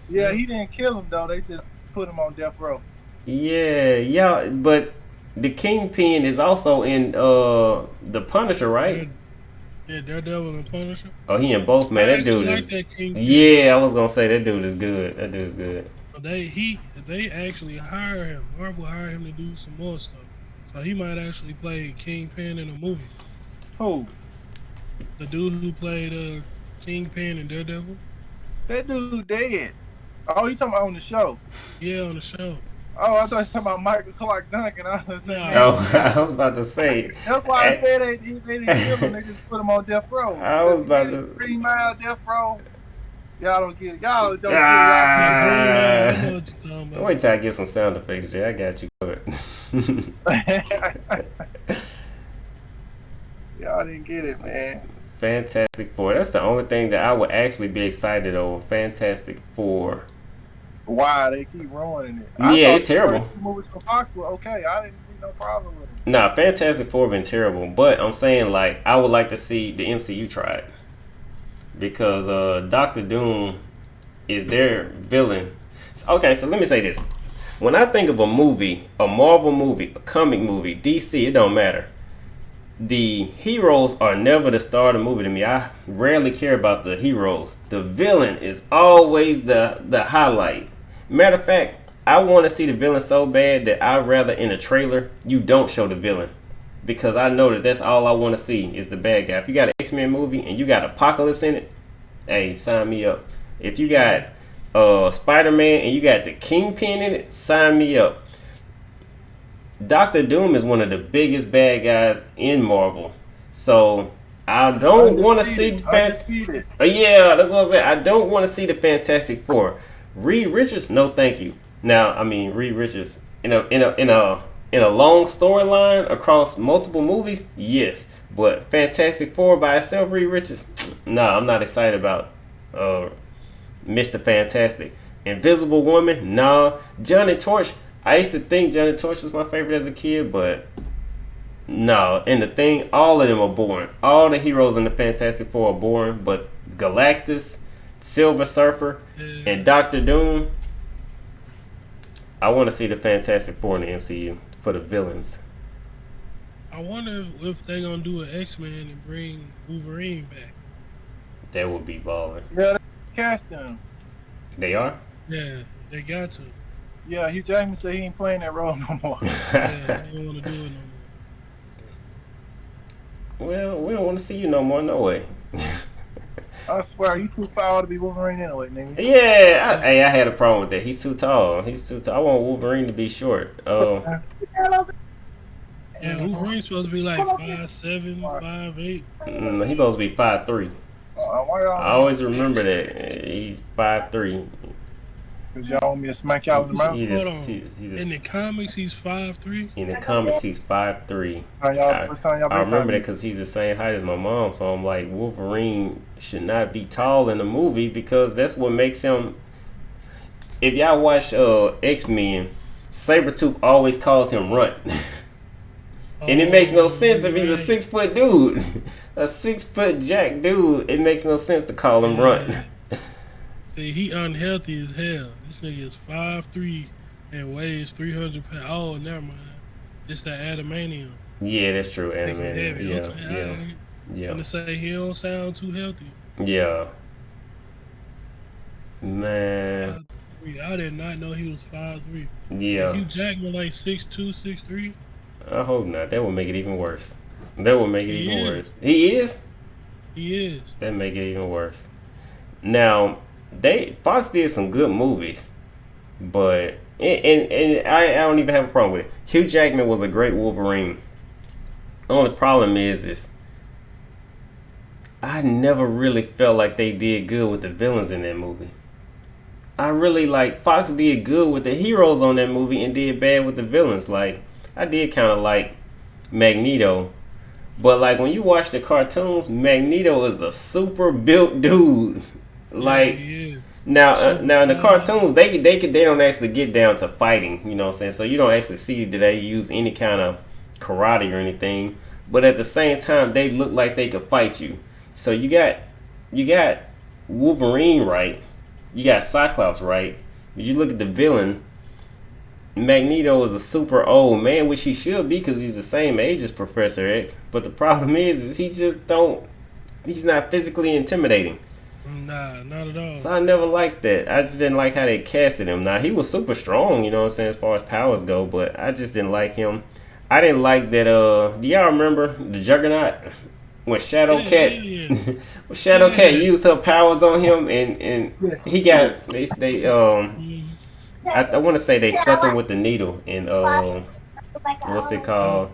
Yeah, yeah, he didn't kill him though. They just put him on death row. Yeah, yeah, but the Kingpin is also in the Punisher, right? yeah, yeah, Daredevil and Punisher. Oh, he in both, man. I That actually dude like is. that Kingpin. Yeah, I was gonna say that dude is good. That dude is good. But they actually hire him. Marvel hired him to do some more stuff. So he might actually play Kingpin in a movie. Who? The dude who played Kingpin in Daredevil. That dude dead. Oh, you talking about on the show? Yeah, on the show. Oh, I thought you were talking about Michael Clark Duncan. I was saying, Nah. Oh, man, I was about to say. that's why I said they didn't kill him. They just put him on death row. I was Because about he did to. 3 Mile death row. Y'all don't get it. Y'all don't get it. Yeah, I know Ah. what you're talking about. Wait till I get some sound effects, Jay. I got you covered. Y'all didn't get it, man. Fantastic Four. That's the only thing that I would actually be excited over. Fantastic Four. Why they keep ruining it? Yeah, I it's thought the terrible. first movies from Fox were okay. I didn't see no problem with it. Nah, Fantastic Four been terrible, but I'm saying like I would like to see the MCU try it because Doctor Doom is their villain. Okay, so let me say this: when I think of a movie, a Marvel movie, a comic movie, DC, it don't matter. The heroes are never the star of the movie to me. I rarely care about the heroes. The villain is always the highlight. Matter of fact, I want to see the villain so bad that I'd rather in a trailer you don't show the villain because I know that that's all I want to see is the bad guy. If you got an X-Men movie and you got Apocalypse in it, hey, sign me up. If you got Spider-Man and you got the Kingpin in it, sign me up. Doctor Doom is one of the biggest bad guys in Marvel. So I don't want to see the Undefeated. yeah, that's what I'm saying. I don't want to see the Fantastic Four. Reed Richards, no thank you. Now, I mean Reed Richards in a long storyline across multiple movies, yes. But Fantastic Four by itself, Reed Richards, no, I'm not excited about Mr. Fantastic. Invisible Woman, nah. Johnny Torch, I used to think Johnny Torch was my favorite as a kid, but no. And the thing, all of them are boring. All the heroes in the Fantastic Four are boring, but Galactus, Silver Surfer, Yeah. and Doctor Doom, I want to see the Fantastic Four in the MCU for the villains. I wonder if they're gonna do an X-Men and bring Wolverine back. That would be balling. Yeah, they cast him. They are? Yeah, they got to. Yeah, Hugh Jackman said he ain't playing that role no more. Yeah, they don't want to do it no more. Well, we don't want to see you no more, no way. I swear, you too foul to be Wolverine anyway, nigga. Yeah, I had a problem with that. He's too tall. He's too tall. I want Wolverine to be short. Yeah, Wolverine's supposed to be like 5'7", 5'8". He's supposed to be 5'3". Why y'all? I always remember that. He's 5'3". Cause y'all want me to smack y'all in the mouth. Hold on. In the comics, he's 5'3". In the comics, he's 5'3". First time y'all I remember been that because he's the same height as my mom. So I'm like, Wolverine should not be tall in the movie because that's what makes him. If y'all watch X-Men, Sabretooth always calls him Runt. And it makes no sense if he's a 6 foot dude. A 6 foot jack dude, it makes no sense to call him Runt. See, he unhealthy as hell. This nigga is 5'3" and weighs 300 pounds. Oh, never mind. It's the adamantium. Yeah, that's true. Make him Anime. heavy. Yeah, Okay, yeah, alright. I'm yeah, gonna say he don't sound too healthy. yeah. Man, 5'3". I did not know he was 5'3". yeah. Hugh Jackman like 6'2", 6'3". I hope not. That would make it even worse. That would make it He even is. worse. He is? He is. That make it even worse. Now, Fox did some good movies, but and I don't even have a problem with it. Hugh Jackman was a great Wolverine. Only problem is I never really felt like they did good with the villains in that movie. I really like Fox did good with the heroes on that movie and did bad with the villains. Like I did kind of like Magneto, but like when you watch the cartoons, Magneto is a super built dude. Yeah, Like he is. Super now in the fast. cartoons, they don't actually get down to fighting. You know what I'm saying? So you don't actually see that they use any kind of karate or anything. But at the same time, they look like they could fight you. So you got Wolverine right, you got Cyclops right. But you look at the villain. Magneto is a super old man, which he should be because he's the same age as Professor X. But the problem is he just don't. He's not physically intimidating. Nah, not at all. So I never liked that. I just didn't like how they casted him. Now he was super strong, you know what I'm saying, as far as powers go, but I just didn't like him. I didn't like that do y'all remember the Juggernaut? When Yeah, Shadowcat yeah, when Shadowcat yeah. used her powers on him and Yes. he got they Mhm. I want to say they stuck him with the needle and what's it called?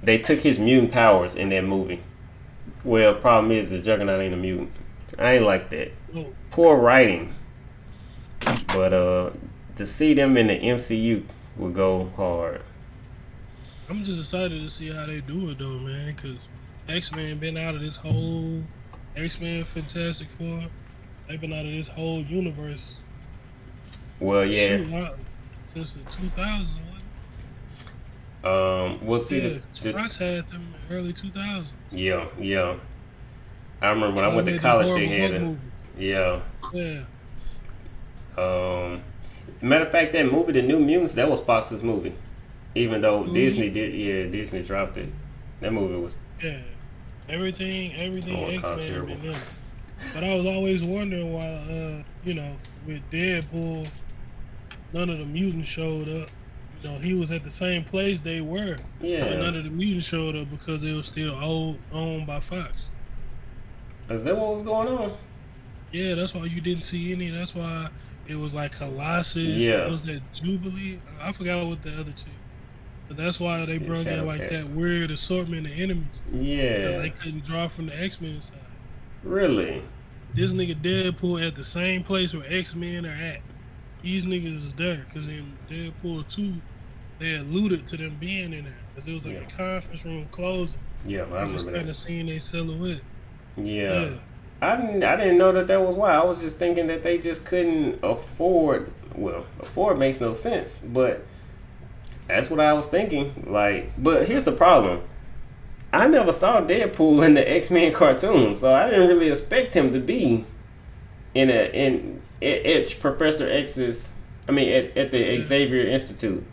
They took his mutant powers in that movie. Well, problem is the Juggernaut ain't a mutant. I ain't like that. Oh, Poor writing. But to see them in the MCU would go hard. I'm just excited to see how they do it though, man. Cause X-Men been out of this whole X-Men Fantastic Four. They've been out of this whole universe. Well, yeah. Shoot, since the 2000s. We'll see Yeah, the Fox had them in early 2000s. yeah. I remember when I So they went to made them college, they horrible had Hulk it. movies. Yeah. Yeah. Matter of fact, that movie, The New Mutants, that was Fox's movie. Even though Mhm. Disney dropped it. That movie was Yeah. Everything called X-Men terrible. been in. But I was always wondering why, with Deadpool, none of the mutants showed up. He was at the same place they were, but Yeah. none of the mutants showed up because it was still owned by Fox. Is that what was going on? Yeah, that's why you didn't see any. That's why it was like Colossus. Yeah. Was that Jubilee? I forgot what the other two. But that's why they Shit, brought in like Shadowcat. that weird assortment of enemies. Because Yeah. they couldn't draw from the X-Men side. Really? This nigga Deadpool at the same place where X-Men are at. These niggas is there. Because in Deadpool 2, they alluded to them being in there. Because it was like Yeah. a conference room closing. Yeah, I You just remember kind that. of seeing their silhouette. Yeah. Yeah. I didn't know that was why. I was just thinking that they just couldn't afford. Well, afford makes no sense, but that's what I was thinking. Like, but here's the problem. I never saw Deadpool in the X-Men cartoon, so I didn't really expect him to be at Professor X's. I mean, at the Yeah. Xavier Institute.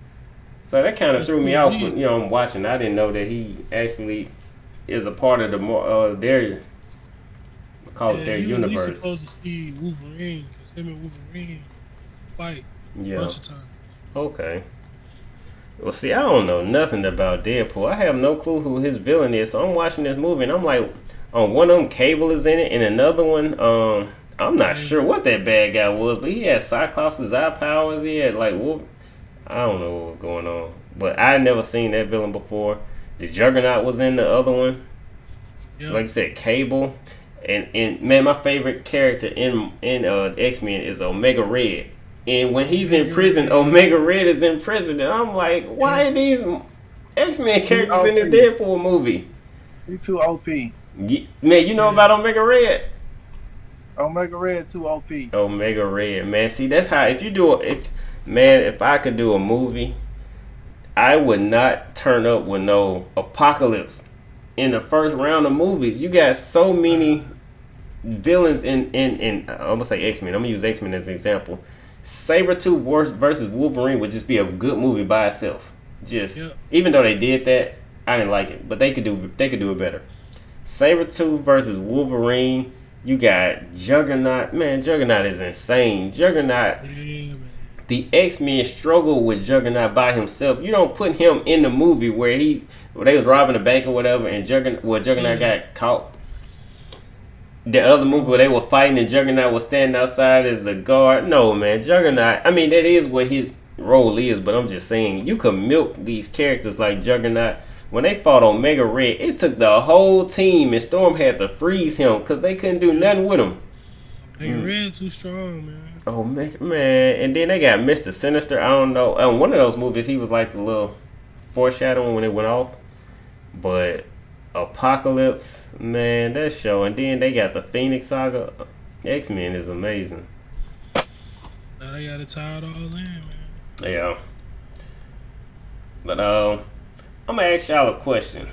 So that kind of That's threw me cool. off. When, I'm watching. I didn't know that he actually is a part of their call it their You at least universe. supposed to see Wolverine. Because him and Wolverine fight a Yeah. bunch of times. Okay. Well, see, I don't know nothing about Deadpool. I have no clue who his villain is. So I'm watching this movie and I'm like, on one of them, Cable is in it, and another one, I'm not sure what that bad guy was, but he had Cyclops' eye powers. He had like, I don't know what was going on, but I had never seen that villain before. The Juggernaut was in the other one. Yeah. Like I said, Cable, and man, my favorite character in X-Men is Omega Red. And when he's in prison, Omega Red is in prison, and I'm like, why are these X-Men characters in this Deadpool movie? He too OP. Man, you know about Omega Red? Omega Red too OP. Omega Red, man. See, that's how if I could do a movie, I would not turn up with no Apocalypse in the first round of movies. You got so many villains in I'm gonna say X-Men. I'm gonna use X-Men as an example. Sabretooth versus Wolverine would just be a good movie by itself. Even though they did that, I didn't like it, but they could do it better. Sabretooth versus Wolverine. You got Juggernaut. Man, Juggernaut is insane. Juggernaut. Yeah, man. The X-Men struggle with Juggernaut by himself. You don't put him in the movie where they was robbing a bank or whatever, and Juggernaut got caught. The other movie where they were fighting and Juggernaut was standing outside as the guard. No, man, Juggernaut. I mean, that is what his role is, but I'm just saying you can milk these characters like Juggernaut. When they fought Omega Red, it took the whole team, and Storm had to freeze him because they couldn't do nothing with him. They ran too strong, man. Oh man, and then they got Mr. Sinister. I don't know. One of those movies, he was like the little foreshadowing when it went off. But Apocalypse, man, that show. And then they got the Phoenix Saga. X-Men is amazing. Now they gotta tie it all in, man. Yeah. But I'm gonna ask y'all a question.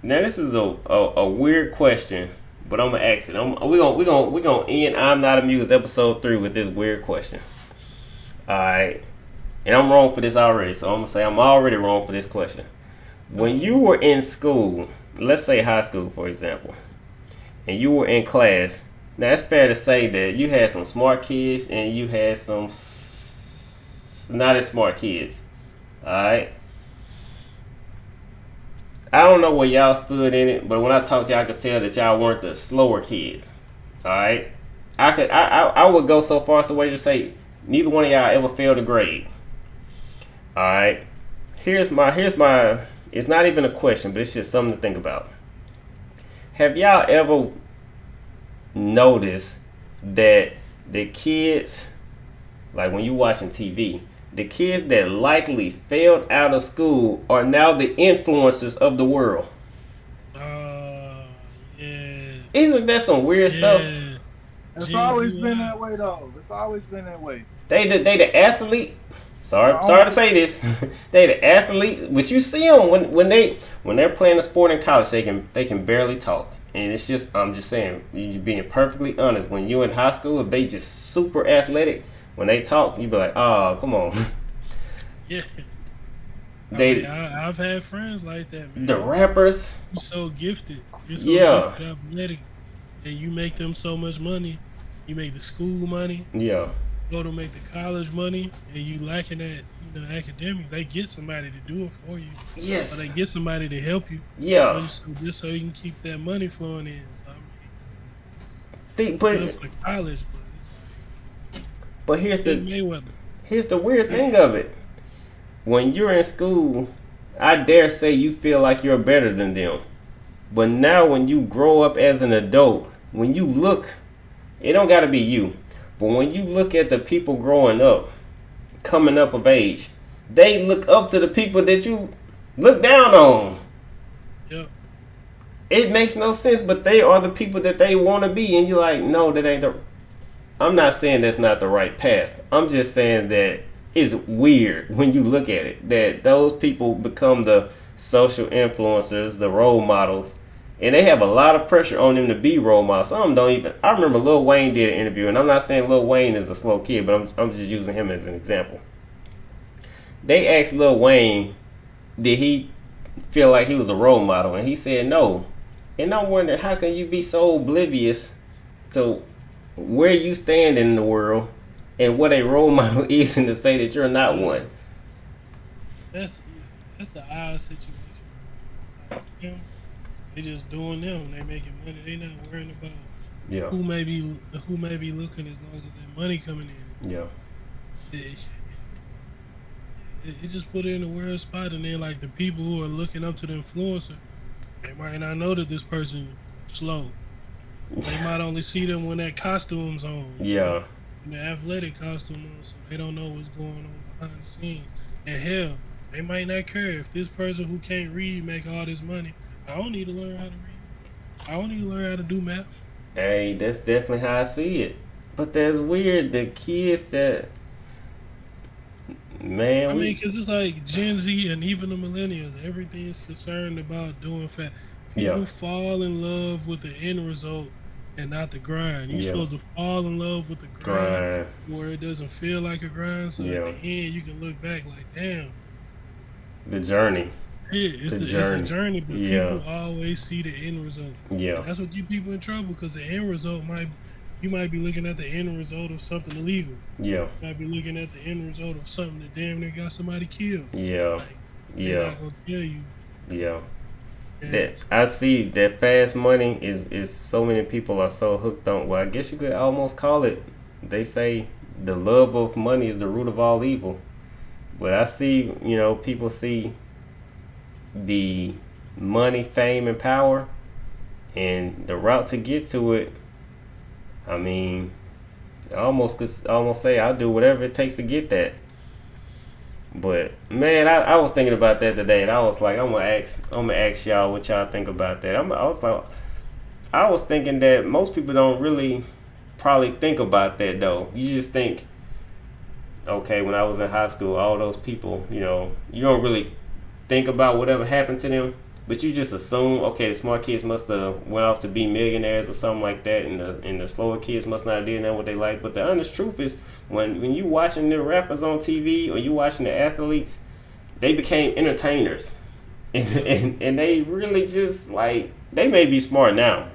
Now this is a weird question, but I'm gonna ask it. We gonna end I'm Not Amused episode 3 with this weird question. All right, and I'm wrong for this already, so I'm gonna say I'm already wrong for this question. When you were in school, let's say high school for example, and you were in class. Now it's fair to say that you had some smart kids and you had some not as smart kids. All right. I don't know where y'all stood in it, but when I talked to y'all, I could tell that y'all weren't the slower kids. All right, I would go so far as to way to say neither one of y'all ever failed a grade. All right, here's my. It's not even a question, but it's just something to think about. Have y'all ever noticed that the kids, like when you watching TV, the kids that likely failed out of school are now the influencers of the world? Yeah. Isn't that some weird stuff? It's always been that way, though. It's always been that way. They the athlete. Sorry to say this. They the athletes, but you see them when they're playing a sport in college, they can barely talk. And it's just, I'm just saying, you being perfectly honest. When you're in high school, if they just super athletic, when they talk, you be like, oh, come on. Yeah. I've had friends like that, man. The rappers. You're so gifted. You're so gifted, athletic, and you make them so much money. You make the school money. Yeah. Go to make the college money, and you lacking at academics. They get somebody to do it for you. Yes. Or they get somebody to help you. Yeah. Just so you can keep that money flowing in. So, I mean, but for college, but here's the Mayweather. Weird thing of it. When you're in school, I dare say you feel like you're better than them. But now when you grow up as an adult, when you look, it don't got to be you. But when you look at the people growing up, coming up of age, they look up to the people that you look down on. Yep. It makes no sense, but they are the people that they want to be. And you're like, no, that ain't the... I'm not saying that's not the right path. I'm just saying that it's weird when you look at it. That those people become the social influencers, the role models. And they have a lot of pressure on them to be role models. Some don't even... I remember Lil Wayne did an interview, and I'm not saying Lil Wayne is a slow kid, but I'm just using him as an example. They asked Lil Wayne, did he feel like he was a role model? And he said no. And I'm wondering, how can you be so oblivious to where you stand in the world and what a role model is, and to say that you're not one? That's an odd situation. They just doing them. They making money. They not worrying about who may be looking as long as their money coming in. Yeah. It just put it in a weird spot, and then like the people who are looking up to the influencer, they might not know that this person slow. They might only see them when that costume's on. Yeah. The athletic costume on, so they don't know what's going on behind the scenes. And hell, they might not care if this person who can't read make all this money. I don't need to learn how to read. I don't need to learn how to do math. Hey, that's definitely how I see it. But that's weird. The kids that... Man, I mean, because it's like Gen Z and even the millennials, everything is concerned about doing fast. People fall in love with the end result and not the grind. You're supposed to fall in love with the grind where it doesn't feel like a grind. So at the end, you can look back like, damn. The journey. Yeah, it's the journey, but people always see the end result. Yeah. And that's what get people in trouble, because the end result you might be looking at the end result of something illegal. Yeah. You might be looking at the end result of something that damn near got somebody killed. Yeah. They're not gonna tell you. Yeah. That I see that fast money is so many people are so hooked on. Well, I guess you could almost call it. They say the love of money is the root of all evil. But I see, people see the money, fame, and power, and the route to get to it. I mean, I almost say I'll do whatever it takes to get that. But man, I was thinking about that today, and I was like, I'm gonna ask y'all what y'all think about that. I was thinking that most people don't really probably think about that though. You just think, okay, when I was in high school, all those people, you don't really think about whatever happened to them, but you just assume, okay, the smart kids must have went off to be millionaires or something like that, and the slower kids must not have did know what they like. But the honest truth is, when you watching the rappers on TV or you watching the athletes, they became entertainers, and they really just like, they may be smart now,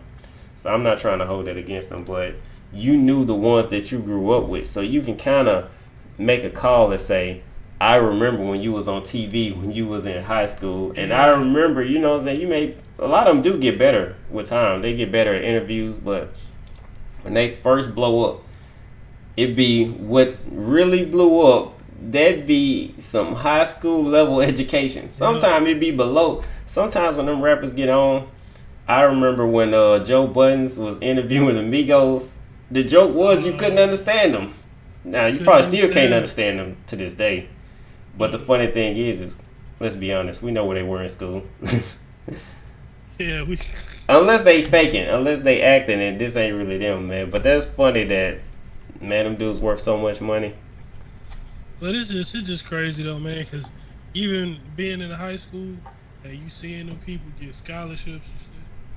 so I'm not trying to hold that against them, but you knew the ones that you grew up with, so you can kind of make a call and say, I remember when you was on TV when you was in high school, and I remember, that a lot of them do get better with time. They get better at interviews, but when they first blow up, it be what really blew up. That'd be some high school level education. Sometimes it be below. Sometimes when them rappers get on, I remember when Joe Buttons was interviewing the Migos. The joke was you couldn't understand them. Now you probably still can't understand them to this day. But the funny thing is let's be honest, we know where they were in school. Yeah, unless they faking, unless they acting, and this ain't really them, man. But that's funny that, man, them dudes worth so much money. But it's just crazy though, man. Because even being in high school, and you seeing them people get scholarships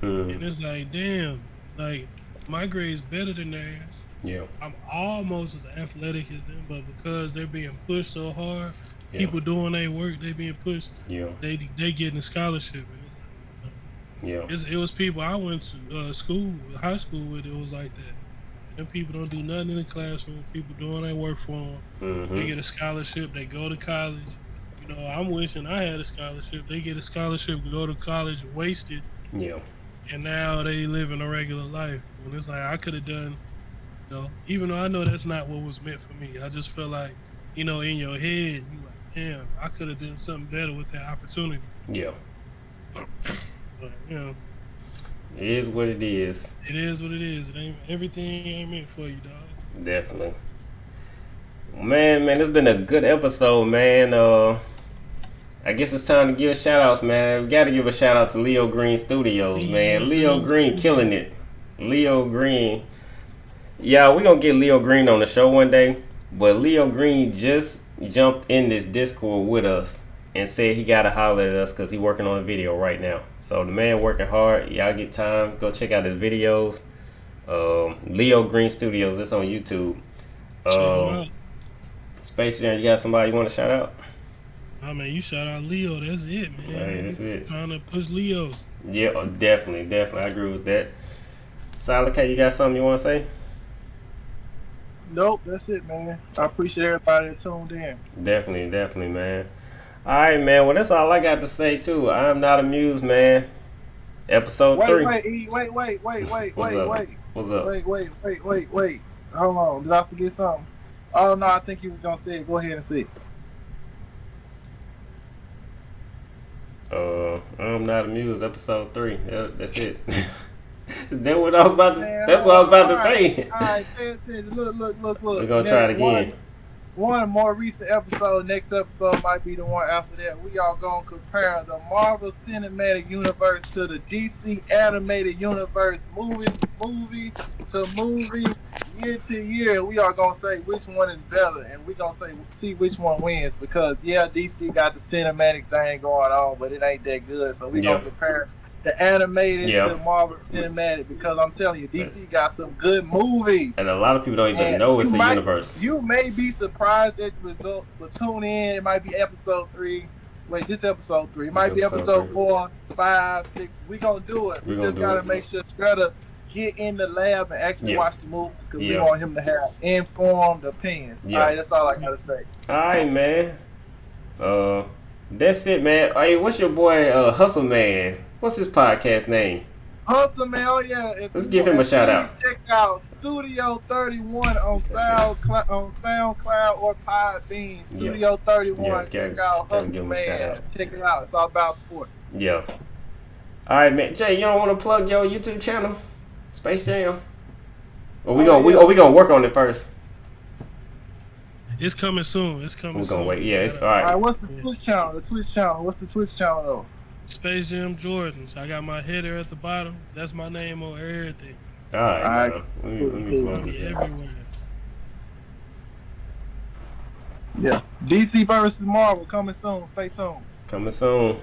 and shit, and it's like, damn, like my grade's better than theirs. Yeah, I'm almost as athletic as them, but because they're being pushed so hard, people doing their work, they being pushed. Yeah, they getting a scholarship. Yeah, it was people I went to high school with. It was like that. Them people don't do nothing in the classroom. People doing their work for them. Mm-hmm. They get a scholarship. They go to college. I'm wishing I had a scholarship. They get a scholarship, go to college, wasted. Yeah. And now they living a regular life. And it's like I could have done. Even though I know that's not what was meant for me, I just feel like, in your head, you like, damn, I could have done something better with that opportunity. Yeah. But, it is what it is. It is what it is. Everything ain't meant for you, dog. Definitely. Man, it's been a good episode, man. I guess it's time to give shout outs, man. We got to give a shout out to Leo Green Studios, man. Leo Green killing it. Leo Green. Yeah, we're going to get Leo Green on the show one day. But Leo Green just jumped in this Discord with us and said he got to holler at us because he's working on a video right now. So the man working hard. Y'all get time, go check out his videos. Leo Green Studios, that's on YouTube. Space Jam, you got somebody you want to shout out? Oh man, you shout out Leo. That's it, man. Hey, that's it. Trying to push Leo. Yeah, definitely. I agree with that. Solid K, you got something you want to say? Nope, that's it, man. I appreciate everybody that tuned in. Definitely, man. All right, man. Well, that's all I got to say too. I'm not amused, man. Episode 3. Wait. What's up? Wait. Hold on. Did I forget something? Oh no, I think you was gonna say it. Go ahead and say it. I'm not amused. Episode 3. Yeah, that's it. Is that what I was about to? That's what I was about to say. All right. Look. We're gonna try it again. One more recent episode. Next episode might be the one after that. We all gonna compare the Marvel Cinematic Universe to the DC Animated Universe, movie to movie, year to year. We are gonna say which one is better, and we gonna see which one wins. Because DC got the cinematic thing going on, but it ain't that good. So we gonna compare the animated to Marvel Cinematic, because I'm telling you, DC got some good movies. And a lot of people don't even know it's a universe. You may be surprised at the results, but tune in. It might be episode 3. Wait, this episode 3. It might be episode 4, 5, 6. We gonna do it. We just gotta make sure Shredder get in the lab and actually watch the movies, because we want him to have informed opinions. All right, that's all I gotta say. All right, man. That's it, man. Hey, what's your boy Hustle Man? What's his podcast name? Hustle Man, oh yeah. Let's give him a shout out. Check out Studio 31 on SoundCloud or Podbean. Studio 31. Check out Hustle Man. Check it out. It's all about sports. Yeah. All right, man. Jay, you don't want to plug your YouTube channel, Space Jam? Or we gonna work on it first? It's coming soon. We're gonna wait. Yeah, it's all right. All right. What's the Twitch channel? What's the Twitch channel though? Space Jam Jordans. I got my header at the bottom. That's my name on everything. All right, All right. now. Let me It's close gonna be this out. everywhere. Yeah. DC versus Marvel coming soon. Stay tuned. Coming soon.